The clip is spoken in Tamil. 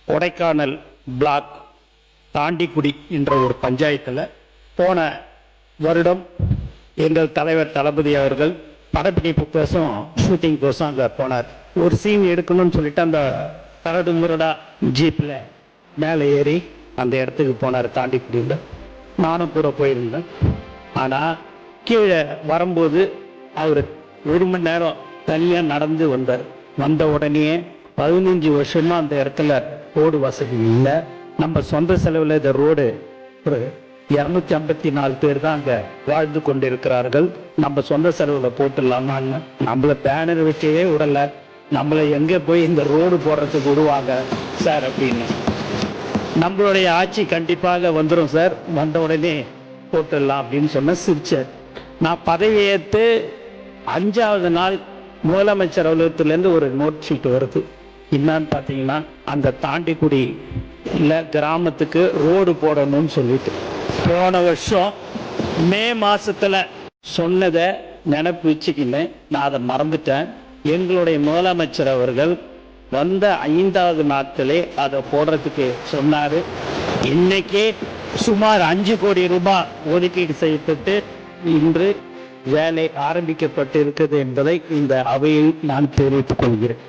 கொடைக்கானல் பிளாக் தாண்டிக்குடி என்ற ஒரு பஞ்சாயத்தில் போன வருடம் எங்கள் தலைவர் தளபதி அவர்கள் படப்பிடிப்பு கோசம் ஷூட்டிங் கோசம் அங்கே போனார். ஒரு சீன் எடுக்கணும்னு சொல்லிட்டு அந்த கரடு முரடா ஜீப்பில் மேலே ஏறி அந்த இடத்துக்கு போனார். தாண்டிக்குடியில் நானும் கூட போயிருந்தேன். ஆனால் கீழே வரும்போது அவர் 1 மணி நேரம் தனியாக நடந்து வந்தார். வந்த உடனே 15 வருஷமா அந்த இடத்துல ரோடு வசதி இல்லை. நம்ம சொந்த செலவில் இந்த ரோடு ஒரு 254 பேர் தான் அங்கே வாழ்ந்து கொண்டிருக்கிறார்கள். நம்ம சொந்த செலவில் போட்டுடலாமான்னு நம்மளை பேனர் வச்சே விடலை. நம்மளை எங்கே போய் இந்த ரோடு போடுறதுக்கு விடுவாங்க சார் அப்படின்னு. நம்மளுடைய ஆட்சி கண்டிப்பாக வந்துடும் சார், வந்த உடனே போட்டுடலாம் அப்படின்னு சொன்ன சிரிச்சார். நான் பதவியேற்று 5வது நாள் முதலமைச்சர் அலுவலகத்திலேருந்து ஒரு நோட் ஷீட் வருது. என்னன்னு பார்த்தீங்கன்னா, அந்த தாண்டிக்குடி இல்லை கிராமத்துக்கு ரோடு போடணும்னு சொல்லிட்டு போன வருஷம் மே மாசத்துல சொன்னதை நினைப்பு வச்சுக்கின்னு நான் அதை மறந்துட்டேன். எங்களுடைய முதலமைச்சர் அவர்கள் வந்த 5வது நாட்களே அதை போடுறதுக்கு சொன்னாரு. இன்னைக்கே சுமார் 5 கோடி ரூபாய் ஒதுக்கீடு செய்யப்பட்டு இன்று வேலை ஆரம்பிக்கப்பட்டு இருக்கிறது என்பதை இந்த அவையில் நான் தெரிவித்துக் கொள்கிறேன்.